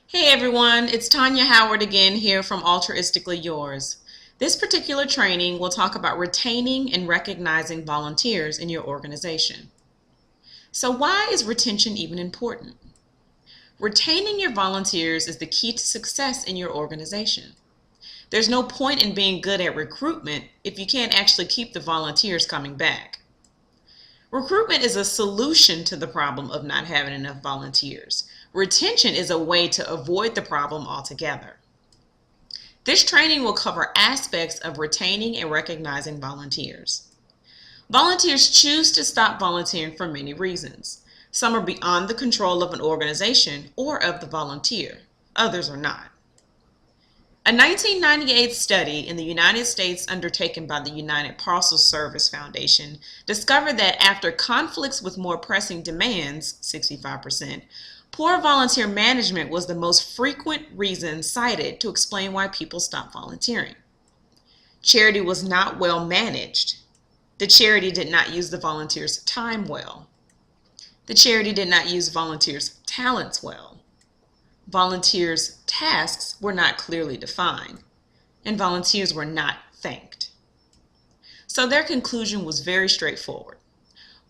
Hey everyone, it's Tanya Howard again here from Altruistically Yours. This particular training will talk about retaining and recognizing volunteers in your organization. So why is retention even important? Retaining your volunteers is the key to success in your organization. There's no point in being good at recruitment if you can't actually keep the volunteers coming back. Recruitment is a solution to the problem of not having enough volunteers. Retention is a way to avoid the problem altogether. This training will cover aspects of retaining and recognizing volunteers. Volunteers choose to stop volunteering for many reasons. Some are beyond the control of an organization or of the volunteer. Others are not. A 1998 study in the United States undertaken by the United Parcel Service Foundation discovered that after conflicts with more pressing demands, 65%, poor volunteer management was the most frequent reason cited to explain why people stopped volunteering. Charity was not well managed. The charity did not use the volunteers' time well. The charity did not use volunteers' talents well. Volunteers' tasks were not clearly defined, and volunteers were not thanked. So their conclusion was very straightforward.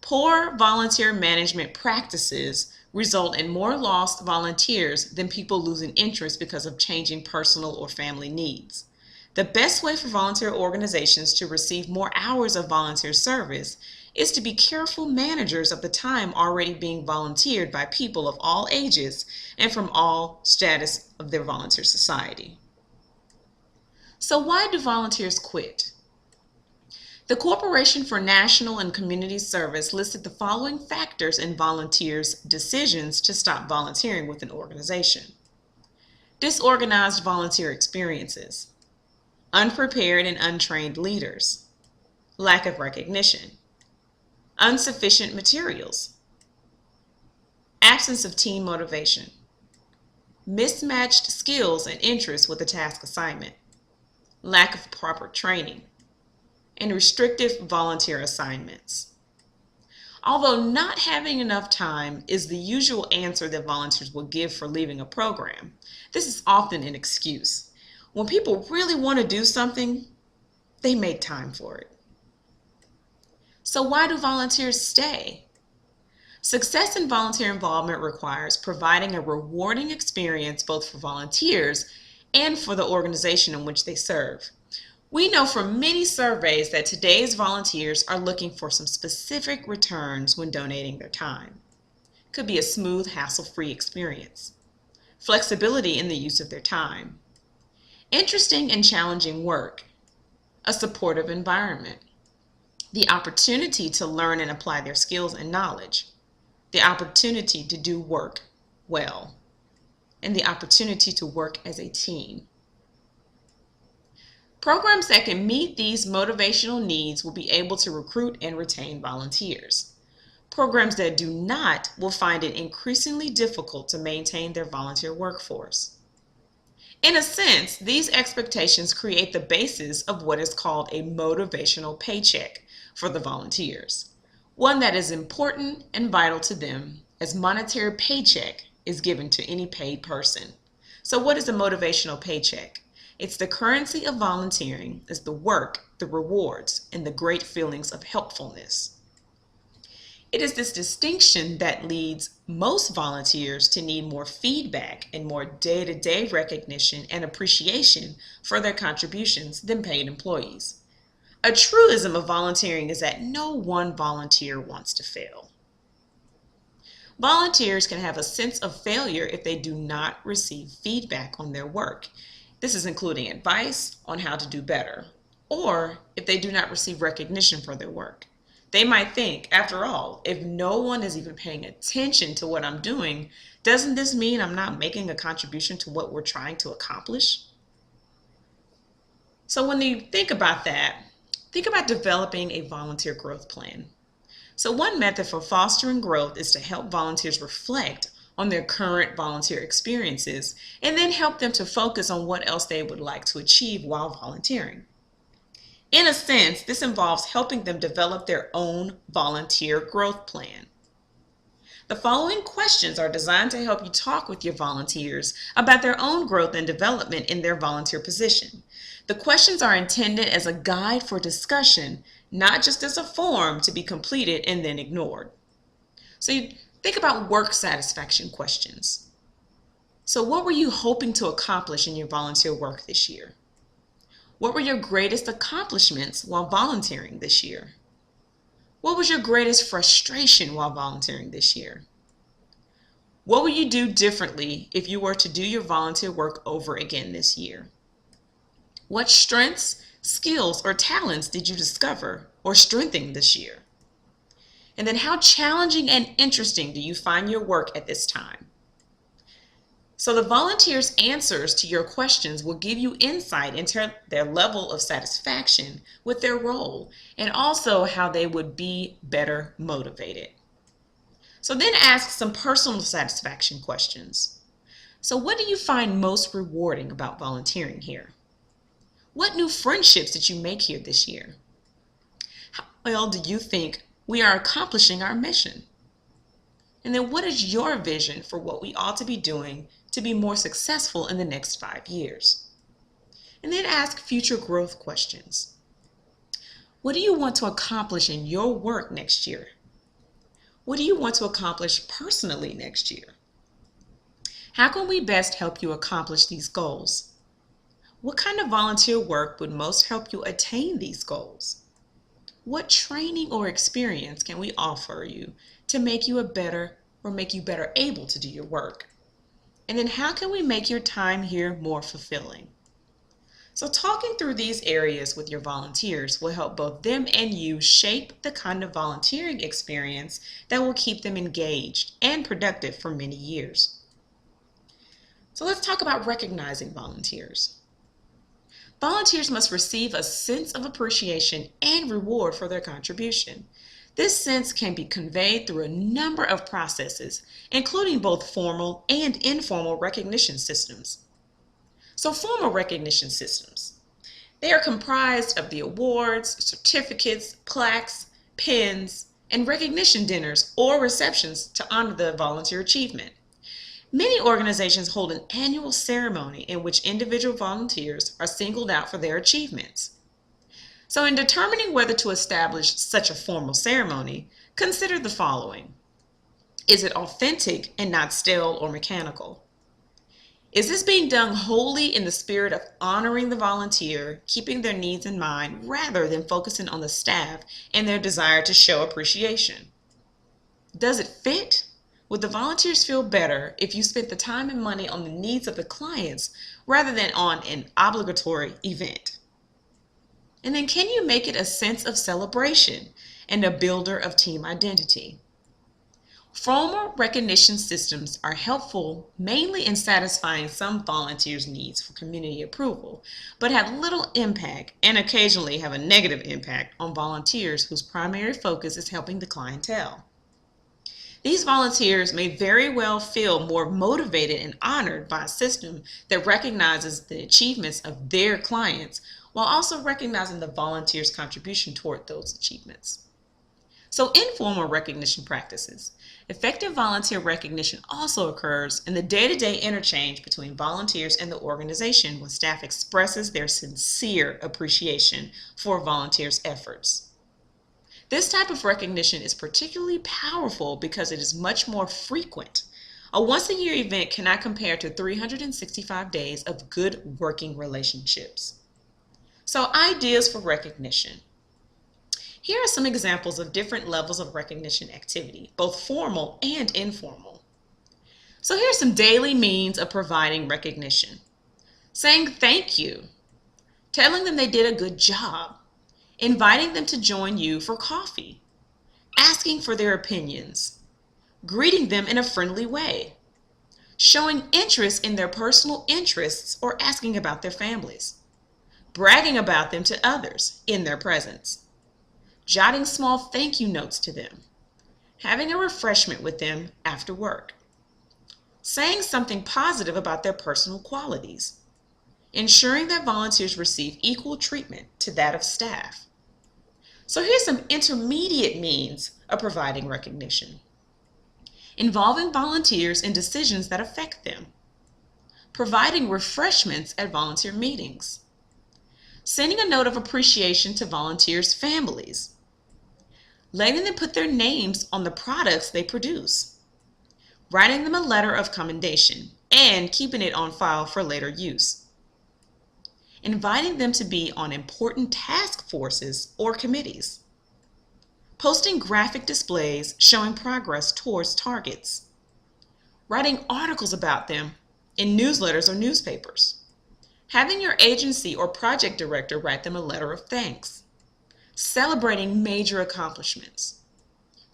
Poor volunteer management practices result in more lost volunteers than people losing interest because of changing personal or family needs. The best way for volunteer organizations to receive more hours of volunteer service is to be careful managers of the time already being volunteered by people of all ages and from all status of their volunteer society. So why do volunteers quit? The Corporation for National and Community Service listed the following factors in volunteers' decisions to stop volunteering with an organization. Disorganized volunteer experiences, unprepared and untrained leaders, lack of recognition, insufficient materials, absence of team motivation, mismatched skills and interests with the task assignment, lack of proper training, and restrictive volunteer assignments. Although not having enough time is the usual answer that volunteers will give for leaving a program, this is often an excuse. When people really want to do something, they make time for it. So why do volunteers stay? Success in volunteer involvement requires providing a rewarding experience both for volunteers and for the organization in which they serve. We know from many surveys that today's volunteers are looking for some specific returns when donating their time. It could be a smooth, hassle-free experience, flexibility in the use of their time, interesting and challenging work, a supportive environment, the opportunity to learn and apply their skills and knowledge, the opportunity to do work well, and the opportunity to work as a team. Programs that can meet these motivational needs will be able to recruit and retain volunteers. Programs that do not will find it increasingly difficult to maintain their volunteer workforce. In a sense, these expectations create the basis of what is called a motivational paycheck for the volunteers, one that is important and vital to them as monetary paycheck is given to any paid person. So what is a motivational paycheck? It's the currency of volunteering is the work, the rewards, and the great feelings of helpfulness. It is this distinction that leads most volunteers to need more feedback and more day-to-day recognition and appreciation for their contributions than paid employees. A truism of volunteering is that no one volunteer wants to fail. Volunteers can have a sense of failure if they do not receive feedback on their work. This is including advice on how to do better, or if they do not receive recognition for their work. They might think, after all, if no one is even paying attention to what I'm doing, doesn't this mean I'm not making a contribution to what we're trying to accomplish? So when you think about that, think about developing a volunteer growth plan. So one method for fostering growth is to help volunteers reflect on their current volunteer experiences and then help them to focus on what else they would like to achieve while volunteering. In a sense, this involves helping them develop their own volunteer growth plan. The following questions are designed to help you talk with your volunteers about their own growth and development in their volunteer position. The questions are intended as a guide for discussion, not just as a form to be completed and then ignored. So you think about work satisfaction questions. So what were you hoping to accomplish in your volunteer work this year? What were your greatest accomplishments while volunteering this year? What was your greatest frustration while volunteering this year? What would you do differently if you were to do your volunteer work over again this year? What strengths, skills, or talents did you discover or strengthen this year? And then how challenging and interesting do you find your work at this time? So the volunteers' answers to your questions will give you insight into their level of satisfaction with their role and also how they would be better motivated. So then ask some personal satisfaction questions. So what do you find most rewarding about volunteering here? What new friendships did you make here this year? How well do you think we are accomplishing our mission? And then what is your vision for what we ought to be doing to be more successful in the next 5 years? And then ask future growth questions. What do you want to accomplish in your work next year? What do you want to accomplish personally next year? How can we best help you accomplish these goals? What kind of volunteer work would most help you attain these goals? What training or experience can we offer you to make you better able to do your work? And then how can we make your time here more fulfilling? So talking through these areas with your volunteers will help both them and you shape the kind of volunteering experience that will keep them engaged and productive for many years. So let's talk about recognizing volunteers. Volunteers must receive a sense of appreciation and reward for their contribution. This sense can be conveyed through a number of processes, including both formal and informal recognition systems. So formal recognition systems. They are comprised of the awards, certificates, plaques, pins, and recognition dinners or receptions to honor the volunteer achievement. Many organizations hold an annual ceremony in which individual volunteers are singled out for their achievements. So in determining whether to establish such a formal ceremony, consider the following. Is it authentic and not stale or mechanical? Is this being done wholly in the spirit of honoring the volunteer, keeping their needs in mind, rather than focusing on the staff and their desire to show appreciation? Does it fit? Would the volunteers feel better if you spent the time and money on the needs of the clients rather than on an obligatory event? And then can you make it a sense of celebration and a builder of team identity? Formal recognition systems are helpful mainly in satisfying some volunteers' needs for community approval, but have little impact and occasionally have a negative impact on volunteers whose primary focus is helping the clientele. These volunteers may very well feel more motivated and honored by a system that recognizes the achievements of their clients while also recognizing the volunteer's contribution toward those achievements. So informal recognition practices. Effective volunteer recognition also occurs in the day-to-day interchange between volunteers and the organization when staff expresses their sincere appreciation for volunteers' efforts. This type of recognition is particularly powerful because it is much more frequent. A once-a-year event cannot compare to 365 days of good working relationships. So, ideas for recognition. Here are some examples of different levels of recognition activity, both formal and informal. So here's some daily means of providing recognition. Saying thank you, telling them they did a good job, inviting them to join you for coffee, asking for their opinions, greeting them in a friendly way, showing interest in their personal interests or asking about their families, bragging about them to others in their presence, jotting small thank you notes to them, having a refreshment with them after work, saying something positive about their personal qualities, ensuring that volunteers receive equal treatment to that of staff. So here's some intermediate means of providing recognition. involving volunteers in decisions that affect them, providing refreshments at volunteer meetings, sending a note of appreciation to volunteers' families, letting them put their names on the products they produce, writing them a letter of commendation, and keeping it on file for later use, inviting them to be on important task forces or committees, posting graphic displays showing progress towards targets, writing articles about them in newsletters or newspapers, having your agency or project director write them a letter of thanks, celebrating major accomplishments,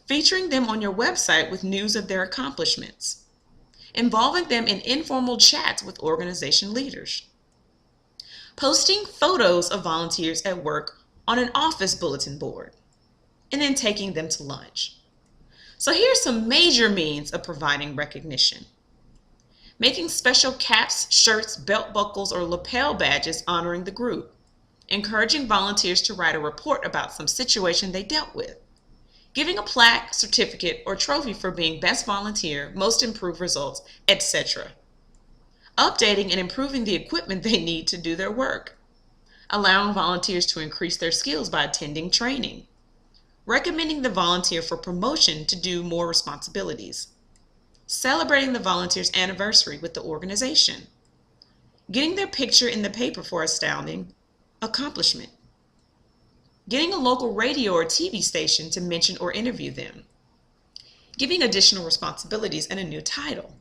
featuring them on your website with news of their accomplishments, involving them in informal chats with organization leaders, posting photos of volunteers at work on an office bulletin board, and then taking them to lunch. So here's some major means of providing recognition. Making special caps, shirts, belt buckles, or lapel badges honoring the group. Encouraging volunteers to write a report about some situation they dealt with. Giving a plaque, certificate, or trophy for being best volunteer, most improved results, etc. Updating and improving the equipment they need to do their work. Allowing volunteers to increase their skills by attending training. Recommending the volunteer for promotion to do more responsibilities. Celebrating the volunteer's anniversary with the organization. Getting their picture in the paper for astounding accomplishment. Getting a local radio or TV station to mention or interview them. Giving additional responsibilities and a new title.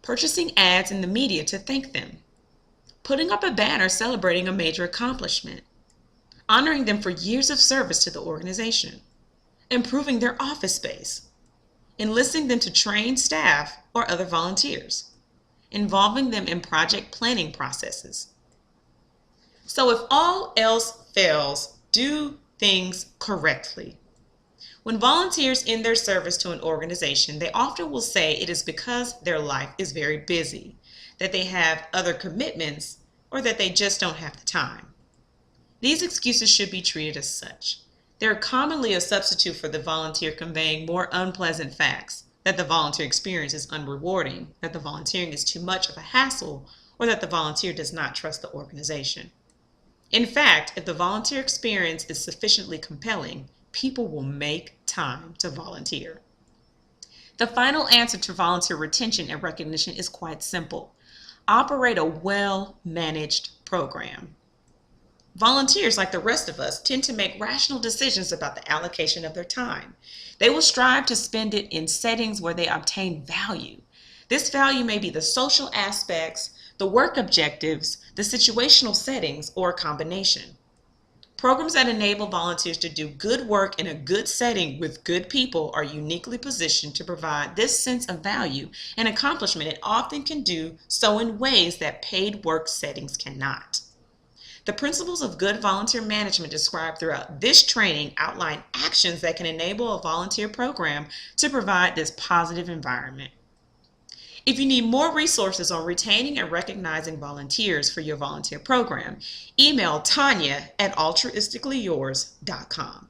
Purchasing ads in the media to thank them. Putting up a banner celebrating a major accomplishment. Honoring them for years of service to the organization. Improving their office space. Enlisting them to train staff or other volunteers. Involving them in project planning processes. So if all else fails, do things correctly. When volunteers end their service to an organization, they often will say it is because their life is very busy, that they have other commitments, or that they just don't have the time. These excuses should be treated as such. They are commonly a substitute for the volunteer conveying more unpleasant facts, that the volunteer experience is unrewarding, that the volunteering is too much of a hassle, or that the volunteer does not trust the organization. In fact, if the volunteer experience is sufficiently compelling, people will make time to volunteer. The final answer to volunteer retention and recognition is quite simple. Operate a well-managed program. Volunteers, like the rest of us, tend to make rational decisions about the allocation of their time. They will strive to spend it in settings where they obtain value. This value may be the social aspects, the work objectives, the situational settings, or a combination. Programs that enable volunteers to do good work in a good setting with good people are uniquely positioned to provide this sense of value and accomplishment, and often can do so in ways that paid work settings cannot. The principles of good volunteer management described throughout this training outline actions that can enable a volunteer program to provide this positive environment. If you need more resources on retaining and recognizing volunteers for your volunteer program, email Tanya at altruisticallyyours.com.